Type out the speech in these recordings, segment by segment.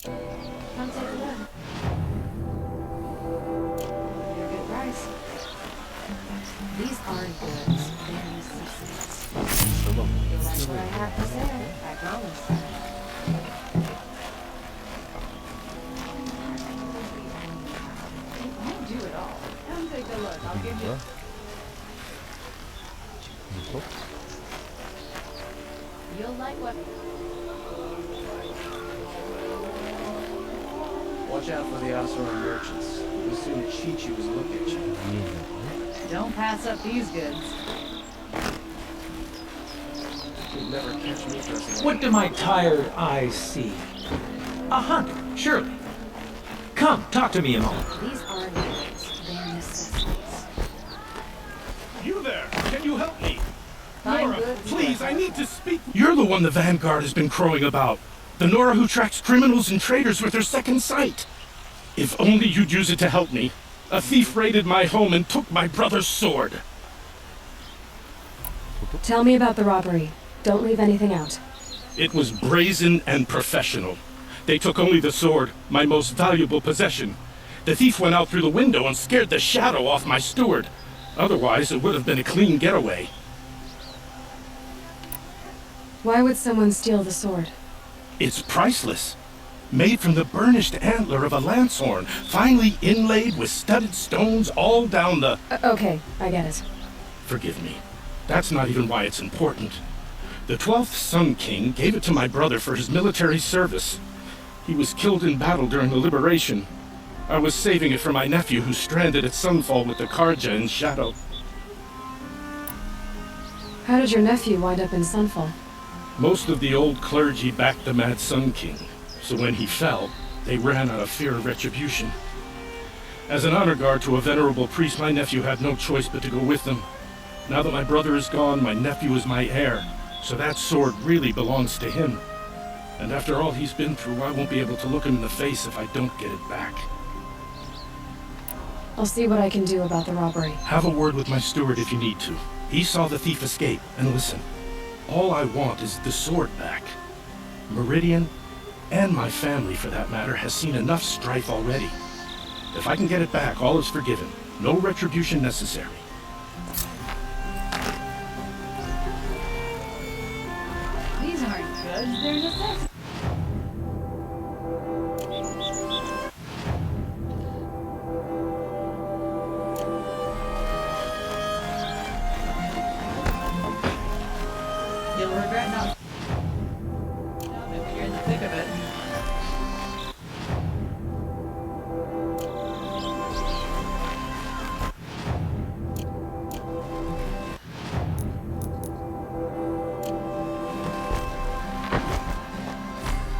Come take a look. You're a good price. These aren't goods, they're necessities. You'll like what I have to say, I promise. You do it all. Come take a look. I'll give you. You'll like what. Watch out for the Asuran merchants. They'll soon cheat you as look at you. Don't pass up these goods. You'll never catch me dressing. What do my tired eyes see? A hunter, surely. Come, talk to me a moment. These aren't goods, they're necessities. You there! Can you help me? Find Nora, goods. please, I need to speak. You're the one the Vanguard has been crowing about. The Nora who tracks criminals and traitors with her second sight. If only you'd use it to help me. A thief raided my home and took my brother's sword. Tell me about the robbery. Don't leave anything out. It was brazen and professional. They took only the sword, my most valuable possession. The thief went out through the window and scared the shadow off my steward. Otherwise, it would have been a clean getaway. Why would someone steal the sword? It's priceless. Made from the burnished antler of a lancehorn, finely inlaid with studded stones all down the... Okay, I get it. Forgive me. That's not even why it's important. The 12th Sun King gave it to my brother for his military service. He was killed in battle during the liberation. I was saving it for my nephew who's stranded at Sunfall with the Karja in Shadow. How did your nephew wind up in Sunfall? Most of the old clergy backed the Mad Sun King, so when he fell, they ran out of fear of retribution. As an honor guard to a venerable priest, my nephew had no choice but to go with them. Now that my brother is gone, my nephew is my heir, so that sword really belongs to him. And after all he's been through, I won't be able to look him in the face if I don't get it back. I'll see what I can do about the robbery. Have a word with my steward if you need to. He saw the thief escape, and listen. All I want is the sword back. Meridian, and my family for that matter, has seen enough strife already. If I can get it back, all is forgiven. No retribution necessary. These aren't goods, they're necessities. You'll regret not. If you're in the thick of it.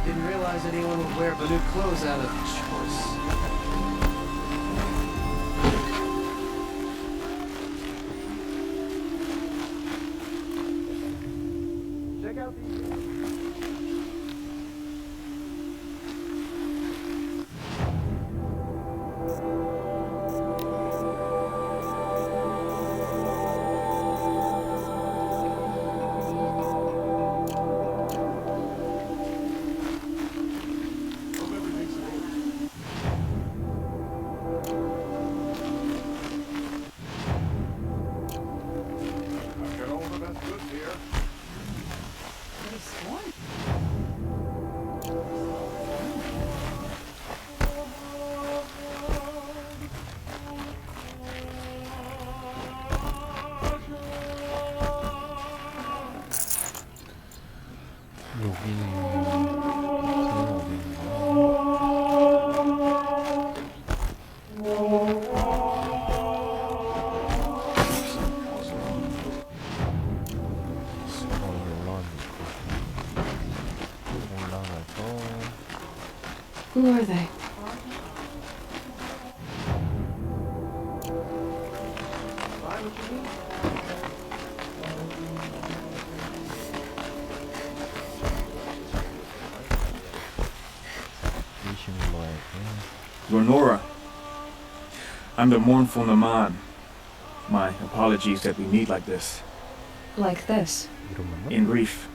Didn't realize anyone would wear blue clothes out of choice. Check out these. I've got all the best goods here. What a scorn. Who are they? You're Nora. I'm the mournful Naman. My apologies that we meet like this. Like this. In grief,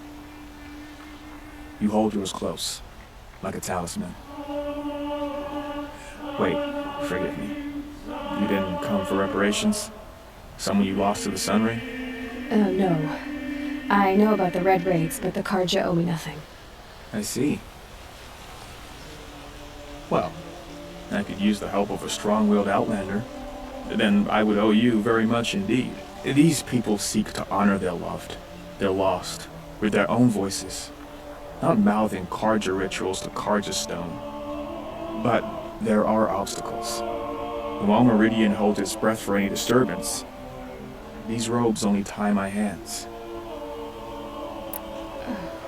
you hold yours close, like a talisman. Wait, forgive me. You didn't come for reparations? Someone you lost to the Sun Ray? Oh, no. I know about the Red Raids, but the Karja owe me nothing. I see. Well, I could use the help of a strong-willed outlander. Then I would owe you very much indeed. These people seek to honor their loved, their lost, with their own voices. Not mouthing Karja rituals to Karja stone. But there are obstacles. While Meridian holds its breath for any disturbance, these robes only tie my hands.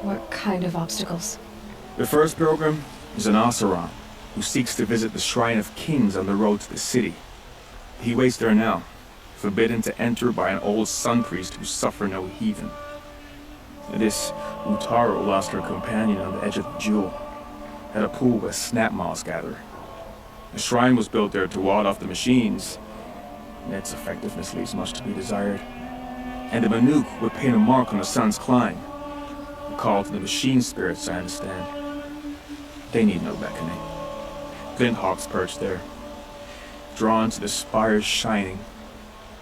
What kind of obstacles? The first pilgrim is an Oseram, who seeks to visit the Shrine of Kings on the road to the city. He waits there now, forbidden to enter by an old sun priest who suffer no heathen. This Utaru lost her companion on the edge of the jewel, at a pool where snap moths gather. The shrine was built there to ward off the machines, and its effectiveness leaves much to be desired. And the Banuk would paint a mark on the sun's climb, a call to the machine spirits, I understand. They need no beckoning. Glint hawks perch there, drawn to the spires shining.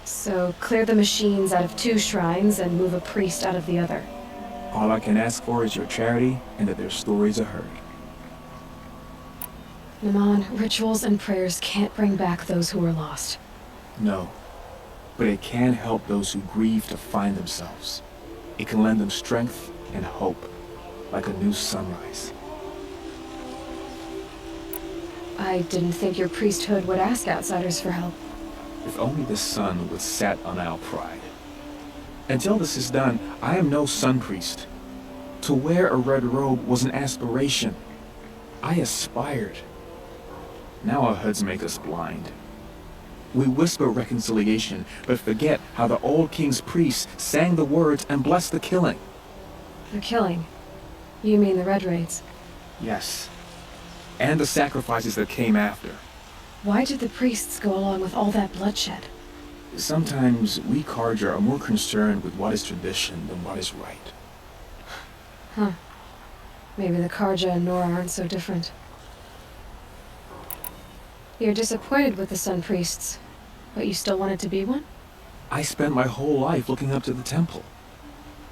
So, clear the machines out of 2 shrines and move a priest out of the other. All I can ask for is your charity and that their stories are heard. Naman, rituals and prayers can't bring back those who are lost. No, but it can help those who grieve to find themselves. It can lend them strength and hope, like a new sunrise. I didn't think your priesthood would ask outsiders for help. If only the sun would set on our pride. Until this is done, I am no sun priest. To wear a red robe was an aspiration. I aspired. Now our hoods make us blind. We whisper reconciliation, but forget how the old king's priests sang the words and blessed the killing. The killing? You mean the Red Raids? Yes. And the sacrifices that came after. Why did the priests go along with all that bloodshed? Sometimes we Karja are more concerned with what is tradition than what is right. Huh. Maybe the Karja and Nora aren't so different. You're disappointed with the Sun Priests, but you still wanted to be one? I spent my whole life looking up to the temple.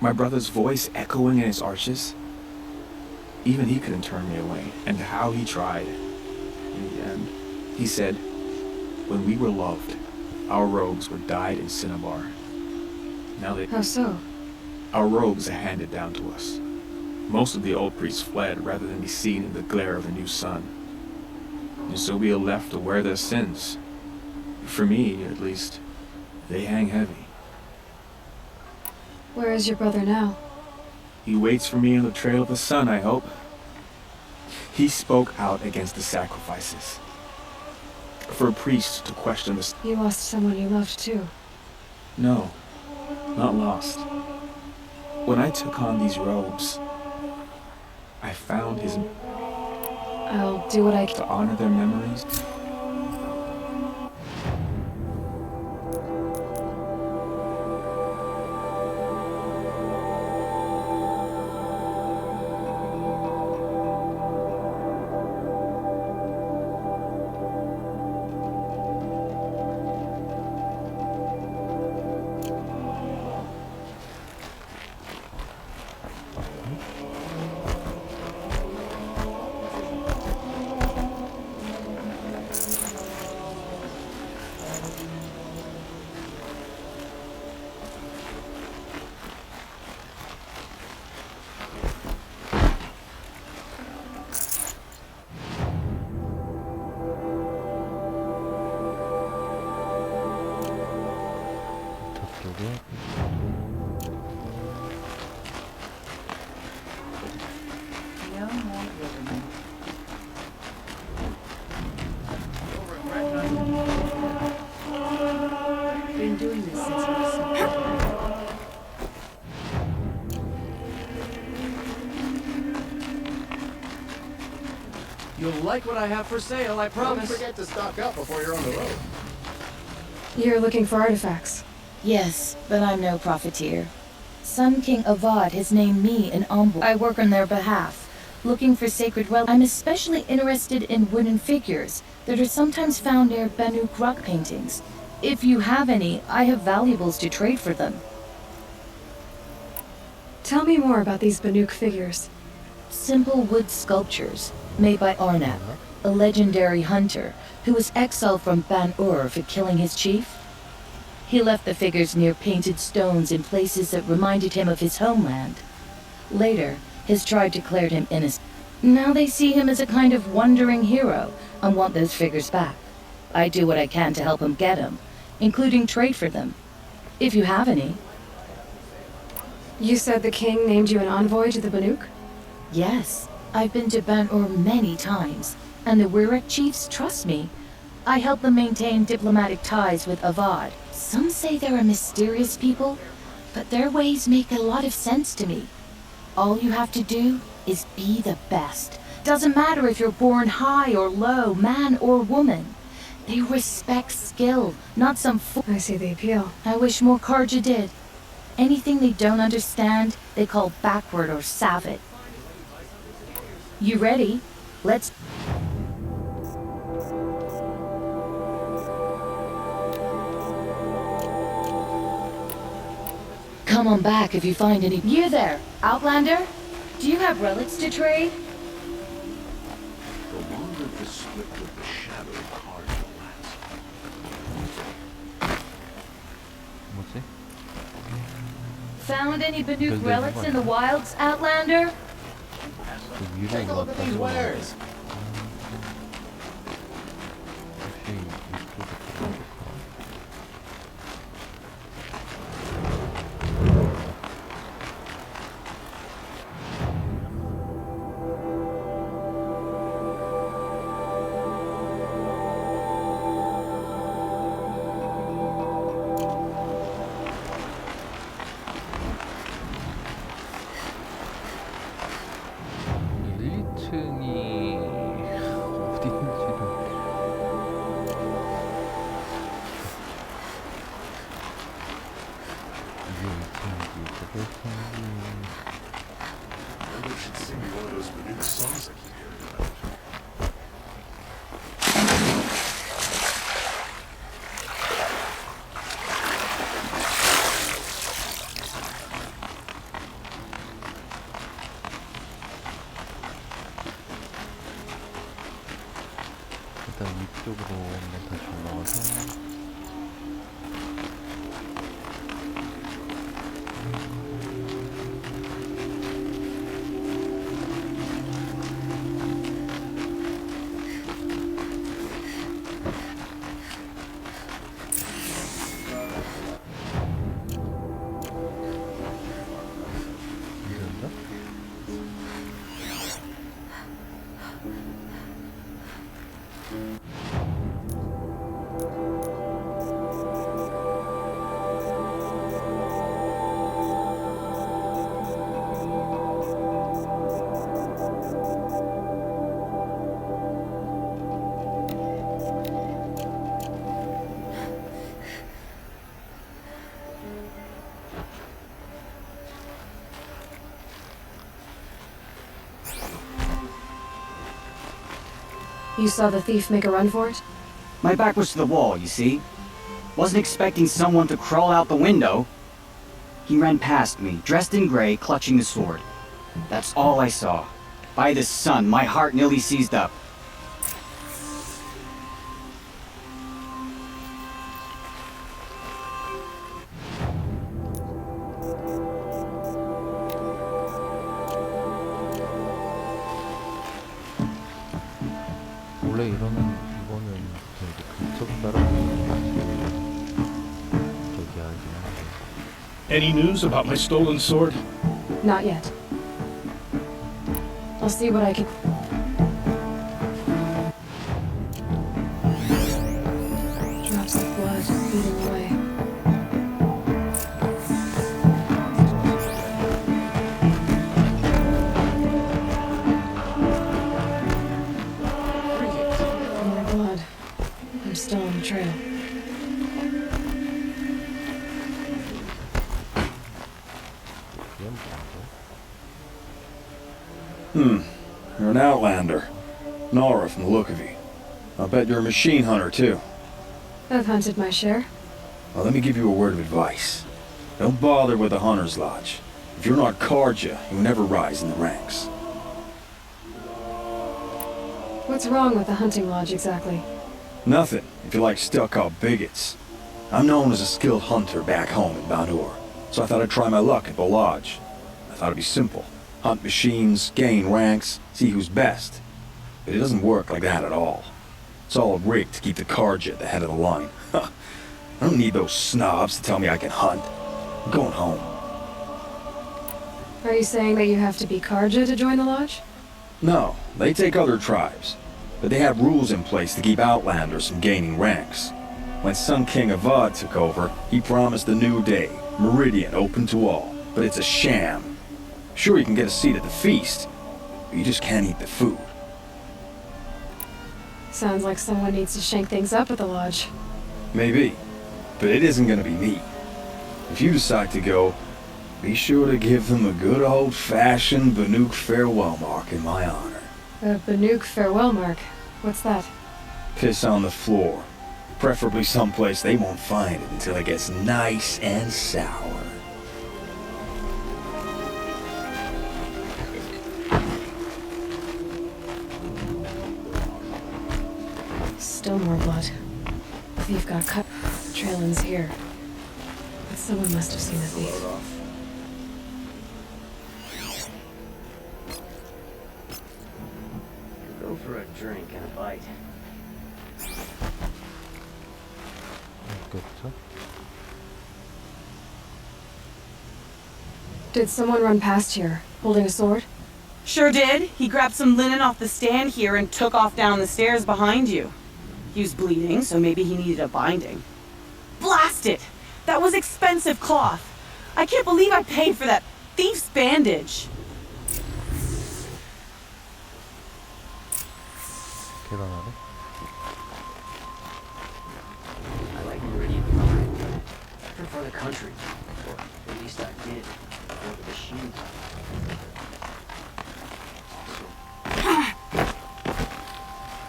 My brother's voice echoing in its arches. Even he couldn't turn me away, and how he tried. In the end, he said, when we were loved, our robes were dyed in cinnabar. Now How so? our robes are handed down to us. Most of the old priests fled rather than be seen in the glare of the new sun. And so we are left to wear their sins. For me, at least, they hang heavy. Where is your brother now? He waits for me on the trail of the sun, I hope. He spoke out against the sacrifices. For a priest to question the... You lost someone you loved too. No, not lost. When I took on these robes, I found his... I'll do what I can. to honor their memories. Been doing this since we were so You'll like what I have for sale, I Don't promise. forget to stock up before you're on the road. You're looking for artifacts. Yes, but I'm no profiteer. Sun King Avad has named me an envoy. I work on their behalf, looking for sacred relics. I'm especially interested in wooden figures, that are sometimes found near Banuk rock paintings. If you have any, I have valuables to trade for them. Tell me more about these Banuk figures. Simple wood sculptures made by Arnab, a legendary hunter who was exiled from Ban-Ur for killing his chief. He left the figures near painted stones in places that reminded him of his homeland. Later, his tribe declared him innocent. Now they see him as a kind of wandering hero and want those figures back. I do what I can to help him get them, including trade for them, if you have any. You said the king named you an envoy to the Banuk? Yes, I've been to Ban-Ur many times, and the Wirek chiefs trust me. I help them maintain diplomatic ties with Avad. Some say they're a mysterious people, but their ways make a lot of sense to me. All you have to do is be the best. Doesn't matter if you're born high or low, man or woman. They respect skill, not some fool. I see the appeal. I wish more Karja did. Anything they don't understand, they call backward or savage. You ready? Let's... Come on back if you find any... You there, Outlander? Do you have relics to trade? The longer the split with the shadow card lasts. 뭐지? Found any Banuk relics in the wilds, Outlander? 그 위로 Take a look at these 올라가서 wares. 혹시 이쪽에 들어갈까? Maybe should sing me one of those Banuk songs I keep hearing about. 일단 위쪽으로 한번 다시 올라가서 이런가? You saw the thief make a run for it? My back was to the wall, you see? Wasn't expecting someone to crawl out the window. He ran past me, dressed in gray, clutching the sword. That's all I saw. By the sun, my heart nearly seized up. 원래 이러면 이거는 저기 근처 따라가는 저기 하긴 한데 Any news about my stolen sword? Not yet. I'll see what I can... Drops of blood bleeding away. More blood. I'm still on the trail. You're an outlander. Nora from the look of you. I'll bet you're a machine hunter, too. I've hunted my share. Well, let me give you a word of advice. Don't bother with the Hunter's Lodge. If you're not Karja, you'll never rise in the ranks. What's wrong with the hunting lodge exactly? Nothing, if you like stuck-up bigots. I'm known as a skilled hunter back home in Banur, so I thought I'd try my luck at the lodge. I thought it'd be simple. Hunt machines, gain ranks, see who's best. But it doesn't work like that at all. It's all a rig to keep the Karja at the head of the line. I don't need those snobs to tell me I can hunt. I'm going home. Are you saying that you have to be Karja to join the lodge? No, they take other tribes. But they have rules in place to keep outlanders from gaining ranks. When Sun King Avad took over, he promised a new day, Meridian open to all. But it's a sham. Sure, you can get a seat at the feast, but you just can't eat the food. Sounds like someone needs to shake things up at the lodge. Maybe, but it isn't gonna be me. If you decide to go, be sure to give them a good old-fashioned Banuk farewell mark in my honor. A Banuk farewell mark. What's that? Piss on the floor. Preferably someplace they won't find it until it gets nice and sour. Still more blood. The thief got cut. The trail ends here. But someone must have seen the thief. Go for a drink and a bite. 있겠죠? Did someone run past here, holding a sword? Sure did. He grabbed some linen off the stand here and took off down the stairs behind you. He was bleeding, so maybe he needed a binding. Blast it! That was expensive cloth. I can't believe I paid for that thief's bandage. 계단하네. I like Meridian fine, but I prefer the country. Or at least I did before the machine.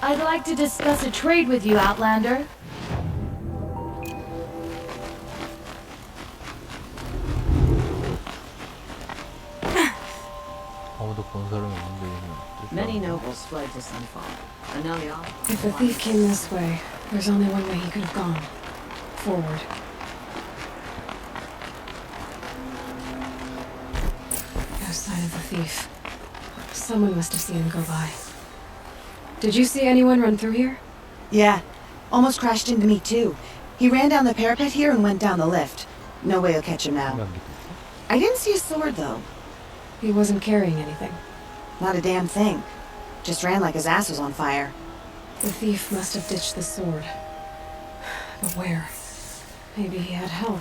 I'd like to discuss a trade with you, Outlander. 아무도 본 사람이 없는데 얘는 Many nobles fled to Sunfall. And now the If the thief came this way, there's only one way he could have gone. Forward. No sign of the thief. Someone must have seen him go by. Did you see anyone run through here? Yeah. Almost crashed into me, too. He ran down the parapet here and went down the lift. No way he'll catch him now. I didn't see a sword, though. He wasn't carrying anything. Not a damn thing. Just ran like his ass was on fire. The thief must have ditched the sword. But where? Maybe he had help.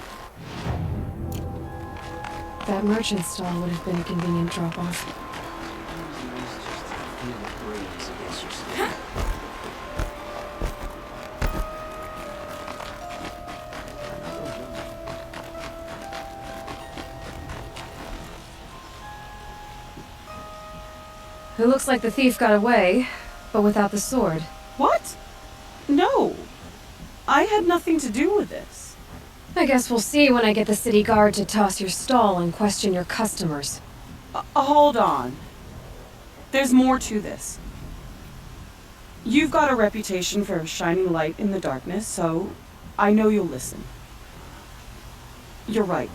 That merchant stall would have been a convenient drop-off. It looks like the thief got away, but without the sword. What? No. I had nothing to do with this. I guess we'll see when I get the city guard to toss your stall and question your customers. Hold on. There's more to this. You've got a reputation for shining light in the darkness, so I know you'll listen. You're right.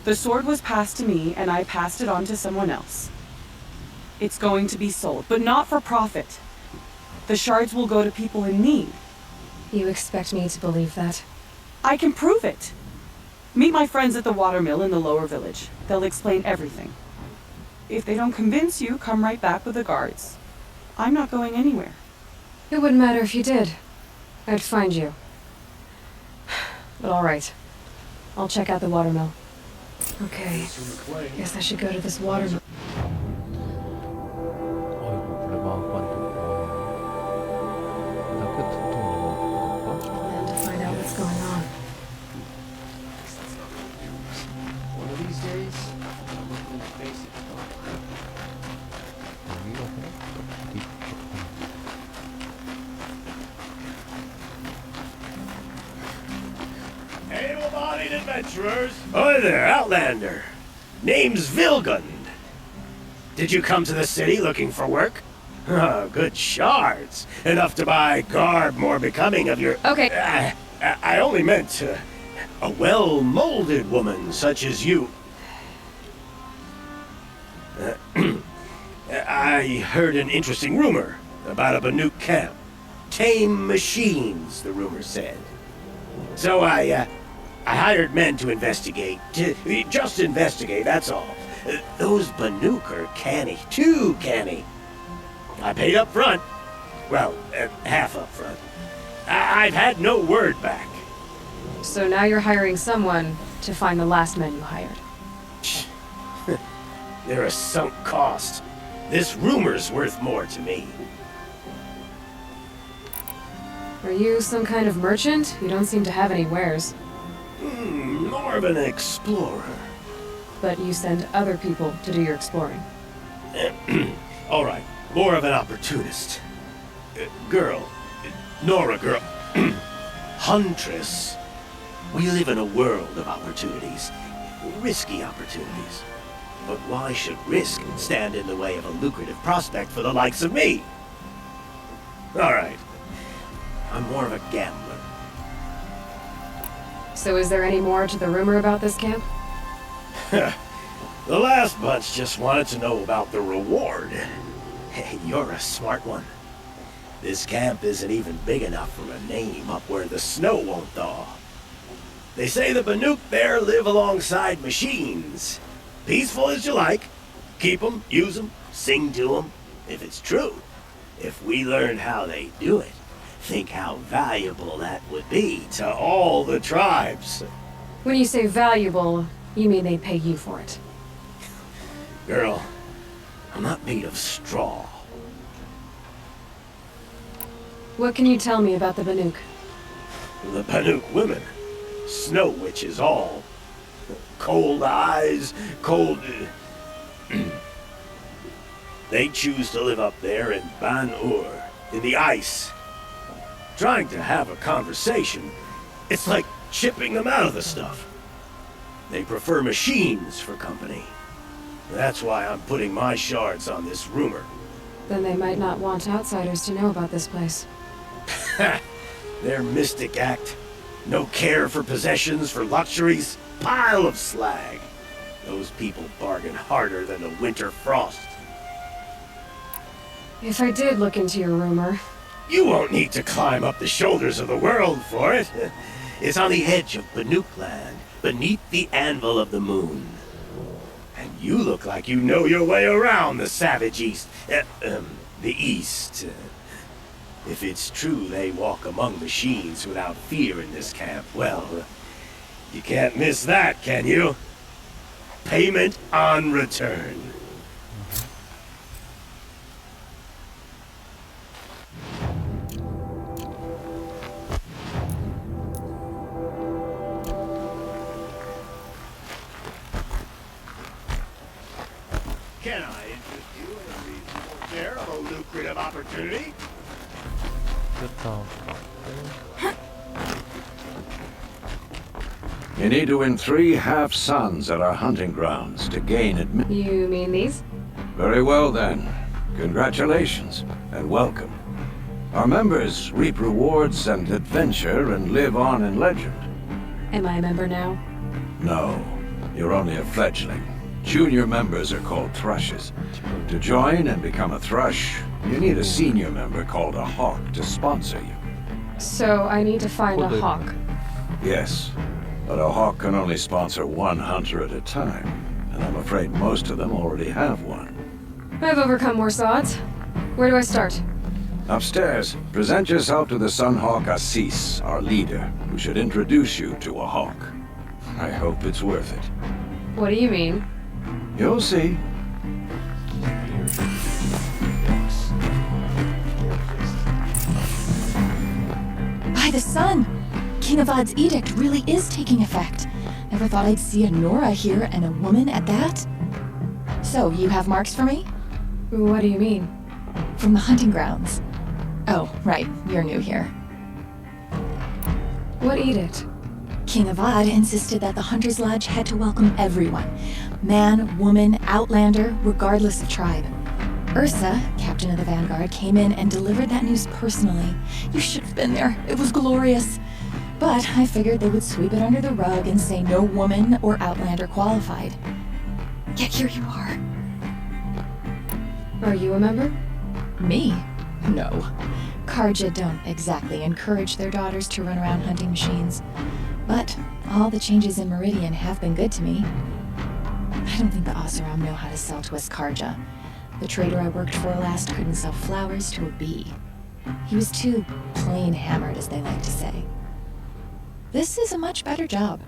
The sword was passed to me, and I passed it on to someone else. It's going to be sold, but not for profit. The shards will go to people in need. You expect me to believe that? I can prove it. Meet my friends at the watermill in the lower village. They'll explain everything. If they don't convince you, come right back with the guards. I'm not going anywhere. It wouldn't matter if you did. I'd find you. But all right. I'll check out the watermill. Okay. Guess I should go to this watermill. 아이고 원래 마음만 일단 끝부터 넘어갈까? And to find out what's going on. One of these days, I'm looking to face it. 여기가 생각보다 길이 Morning, adventurers. Hi there, Outlander. Name's Vilgund. Did you come to the city looking for work? Oh, good shards. Enough to buy garb more becoming of your... Okay. I only meant a well-molded woman such as you. I heard an interesting rumor about a Banuk camp. Tame machines, the rumor said. So I hired men to investigate. Just investigate, that's all. Those Banuk are canny. Too canny. I paid up front. Well, half up front. I've had no word back. So now you're hiring someone to find the last men you hired. They're a sunk cost. This rumor's worth more to me. Are you some kind of merchant? You don't seem to have any wares. More of an explorer. But you send other people to do your exploring. All right, more of an opportunist. Girl. Nora girl. Huntress. We live in a world of opportunities. Risky opportunities. But why should risk stand in the way of a lucrative prospect for the likes of me? All right. I'm more of a gambler. So is there any more to the rumor about this camp? The last bunch just wanted to know about the reward. Hey, you're a smart one. This camp isn't even big enough for a name up where the snow won't thaw. They say the Banuk there live alongside machines. Peaceful as you like. Keep them, use them, sing to them, if it's true. If we learned how they do it, think how valuable that would be to all the tribes. When you say valuable, you mean they'd pay you for it. Girl, I'm not made of straw. What can you tell me about the Banuk? The Banuk women. Snow witches all. Cold eyes, cold... They choose to live up there in Ban-Ur, in the ice. Trying to have a conversation, it's like chipping them out of the stuff. They prefer machines for company. That's why I'm putting my shards on this rumor. Then they might not want outsiders to know about this place. Their mystic act. No care for possessions, for luxuries. Pile of slag. Those people bargain harder than the winter frost. If I did look into your rumor... You won't need to climb up the shoulders of the world for it. It's on the edge of Banuk land, beneath the anvil of the moon. And you look like you know your way around the savage east. The east. If it's true they walk among machines without fear in this camp, well, you can't miss that, can you? Payment on return. Can I interest you in a reasonable share of a lucrative opportunity? You need to win 3 half-suns at our hunting grounds to gain admission. You mean these? Very well then. Congratulations and welcome. Our members reap rewards and adventure and live on in legend. Am I a member now? No, you're only a fledgling. Junior members are called thrushes. To join and become a thrush, you need a senior member called a hawk to sponsor you. So I need to find a hawk. Yes, but a hawk can only sponsor 1 hunter at a time, and I'm afraid most of them already have one. I've overcome worse odds. Where do I start? Upstairs, present yourself to the Sunhawk Assis, our leader, who should introduce you to a hawk. I hope it's worth it. What do you mean? You'll see. By the sun! King Avad's edict really is taking effect. Never thought I'd see a Nora here and a woman at that. So, you have marks for me? What do you mean? From the hunting grounds. Oh, right, you're new here. What edict? King Avad insisted that the Hunter's Lodge had to welcome everyone. Man, woman, outlander, regardless of tribe. Ursa, captain of the Vanguard, came in and delivered that news personally. You should have been there. It was glorious. But I figured they would sweep it under the rug and say no woman or outlander qualified. Yet here you are. Are you a member? Me? No. Karja don't exactly encourage their daughters to run around hunting machines. But all the changes in Meridian have been good to me. I don't think the Oseram know how to sell to us Karja. The trader I worked for last couldn't sell flowers to a bee. He was too plain hammered, as they like to say. This is a much better job.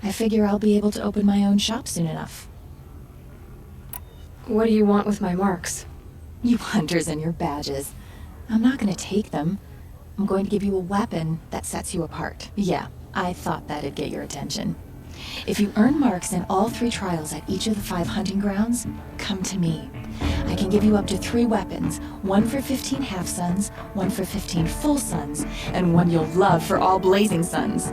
I figure I'll be able to open my own shop soon enough. What do you want with my marks? You hunters and your badges. I'm not gonna take them. I'm going to give you a weapon that sets you apart. Yeah, I thought that'd get your attention. If you earn marks in all 3 trials at each of the 5 hunting grounds, come to me. I can give you up to 3 weapons, 1 for 15 half-suns, 1 for 15 full suns, and 1 you'll love for all blazing suns.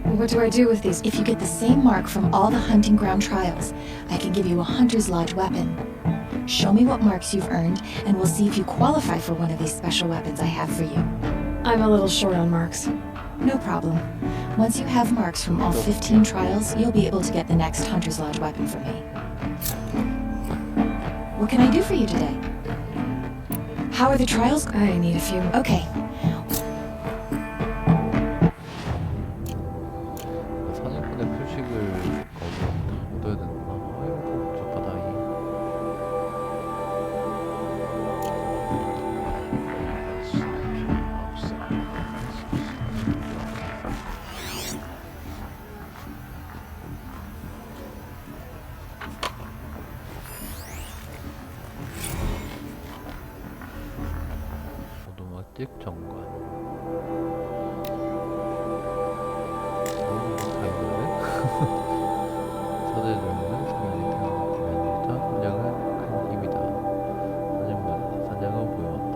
What do I do with these? If you get the same mark from all the hunting ground trials, I can give you a Hunter's Lodge weapon. Show me what marks you've earned, and we'll see if you qualify for one of these special weapons I have for you. I'm a little short on marks. No problem. Once you have marks from all 15 trials, you'll be able to get the next Hunter's Lodge weapon from me. What can I do for you today? How are the trials? I need a few. Okay. 사냥꾼의 표식을 얻어야 되는구나. 이거 복잡하다. 오토마틱 정관. 다 있는데? 사제들은 사냥은 큰 힘이다. 사냥은 보여왔다.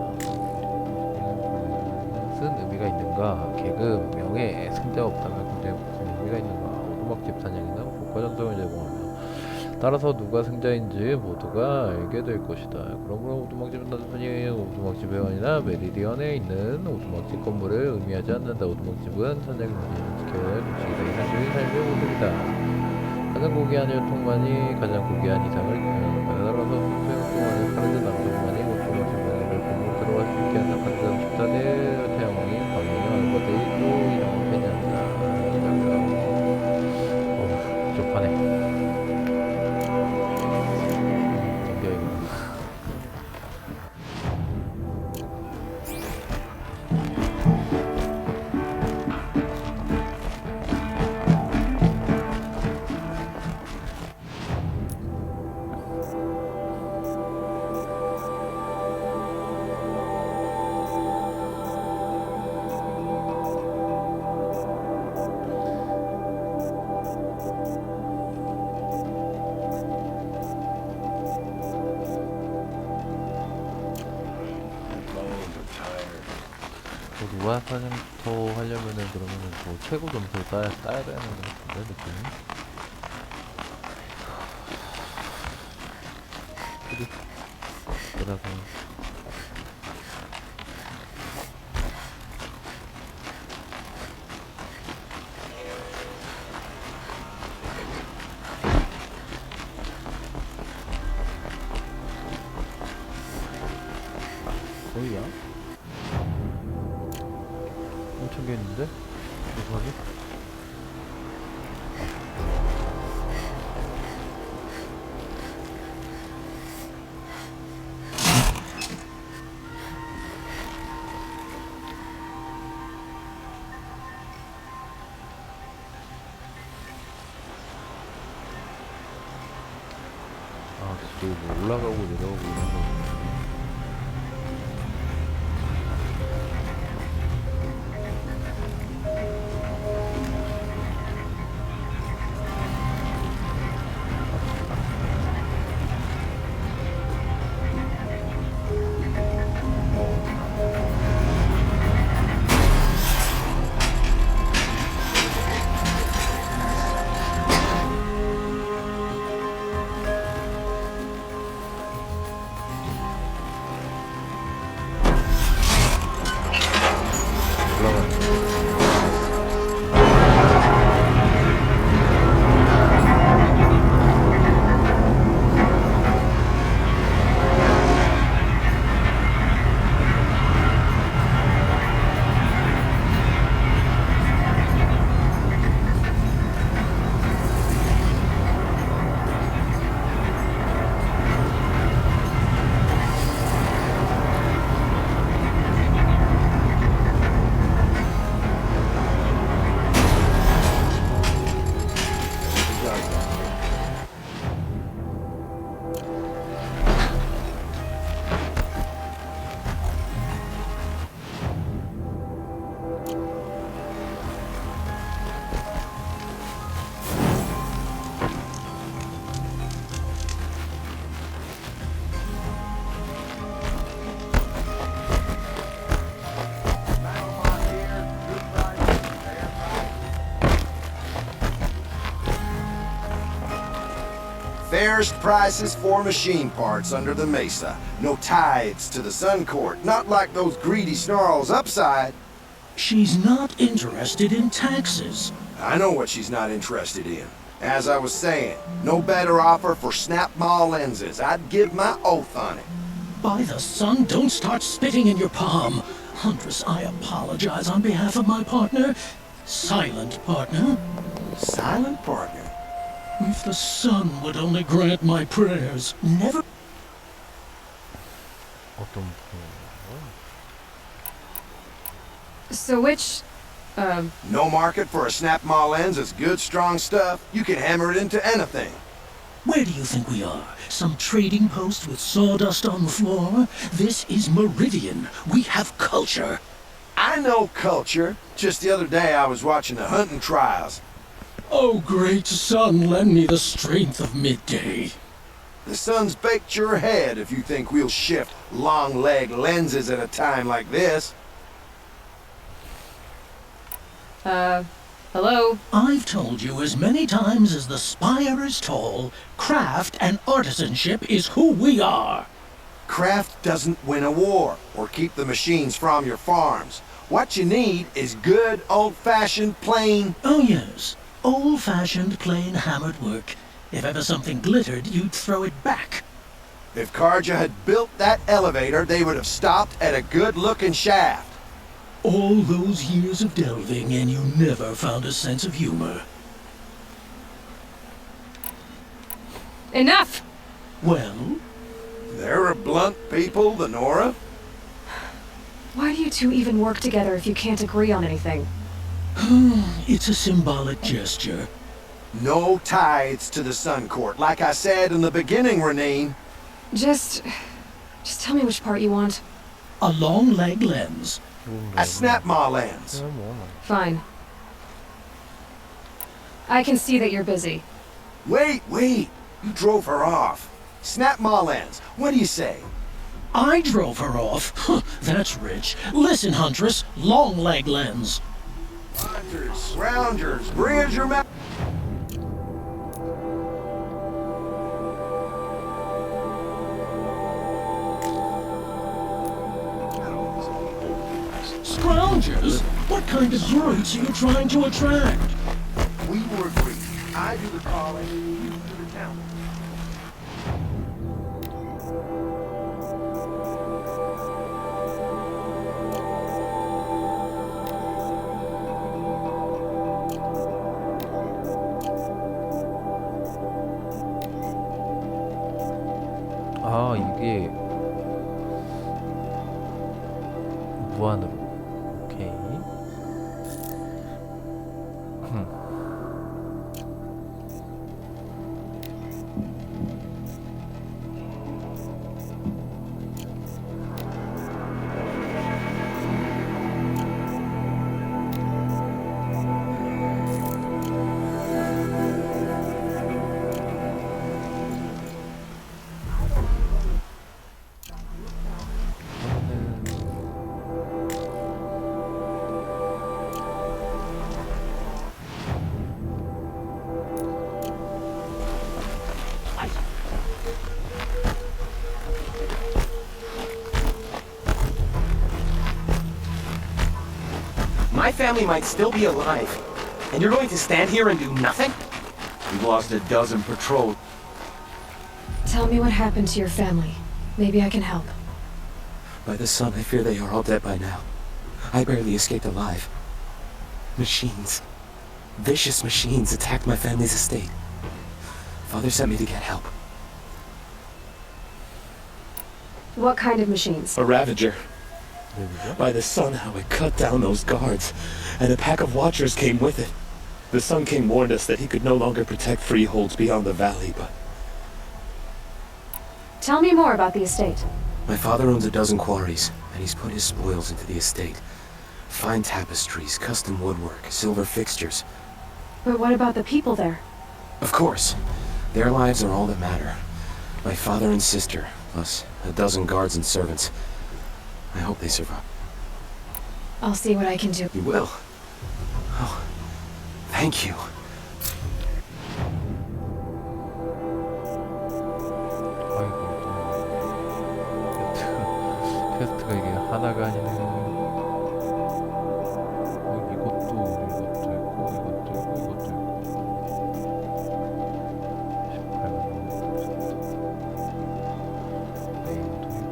쓴 의미가 있는가? 계급, 명예, 승자 없다면 굉장히 무슨 의미가 있는가? 오두막집 사냥이나 복과전통을 제공하며 따라서 누가 승자인지 모두가 알게 될 것이다. 그러므로 오두막집은 단순히 오두막집 회원이나 메리디언에 있는 오두막집 건물을 의미하지 않는다. 오두막집은 사냥의 문제를 지켜야 할 규칙이다. 이 사실이 삶의 모습이다. 가장 고귀한 혈통만이 가장 고귀한 이상을 따라서 수용 동안에 파르드 남성만이 오두막집 문화를 건물 들어갈 수 있게 한다. 파르드 14대 태양왕인 광명의 얼버들이 또 이런 폐냐한다. 복잡하네. 누가 사냥터 하려면은 그러면은 뭐 최고 점수를 따야 되는 것 같은데 느낌이. 그래서 거의야? 엄청 개 있는데? 어떡하지? 아, 저기 뭐 올라가고 내려가고 이런 거. Fairest prices for machine parts under the mesa. No tithes to the Sun Court, not like those greedy snarls upside. She's not interested in taxes. I know what she's not interested in. As I was saying, no better offer for snap-maw lenses. I'd give my oath on it. By the sun, don't start spitting in your palm. Huntress, I apologize on behalf of my partner. Silent partner. Silent partner? If the sun would only grant my prayers, never... So which, No market for a snap-maw lens is good, strong stuff. You can hammer it into anything. Where do you think we are? Some trading post with sawdust on the floor? This is Meridian. We have culture. I know culture. Just the other day I was watching the hunting trials. Oh, great sun, lend me the strength of midday. The sun's baked your head if you think we'll shift long-leg lenses at a time like this. hello? I've told you as many times as the spire is tall, craft and artisanship is who we are. Craft doesn't win a war or keep the machines from your farms. What you need is good, old-fashioned, plain... Oh, yes. Old-fashioned, plain hammered work. If ever something glittered, you'd throw it back. If Karja had built that elevator, they would have stopped at a good-looking shaft. All those years of delving, and you never found a sense of humor. Enough! Well? They're a blunt people, the Nora. Why do you two even work together if you can't agree on anything? It's a symbolic gesture. No tithes to the Sun Court, like I said in the beginning, Renine. Just tell me which part you want. A long leg lens. A snap-maw lens. Fine. I can see that you're busy. Wait. You drove her off. Snap-maw lens. What do you say? I drove her off? That's rich. Listen, Huntress. Long leg lens. Hunters, rounders, bridge your mouth. Scroungers? What kind of brutes are you trying to attract? We were agreed. I do the calling, you do the town. 아, 이게 무한으로. 오케이. My family might still be alive, and you're going to stand here and do nothing? We've lost a dozen patrols. Tell me what happened to your family. Maybe I can help. By the sun, I fear they are all dead by now. I barely escaped alive. Machines. Vicious machines attacked my family's estate. Father sent me to get help. What kind of machines? A Ravager. By the sun, how it cut down those guards, and a pack of watchers came with it. The Sun King warned us that he could no longer protect freeholds beyond the valley, but... Tell me more about the estate. My father owns a dozen quarries, and he's put his spoils into the estate. Fine tapestries, custom woodwork, silver fixtures. But what about the people there? Of course. Their lives are all that matter. My father and sister, plus a dozen guards and servants. I hope they survive. I'll see what I can do. You will? Oh, thank you. 하나가 아니네. 이것도 있고, 이것도 있고. 18만 메인도 있고.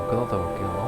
끊었다 볼게요.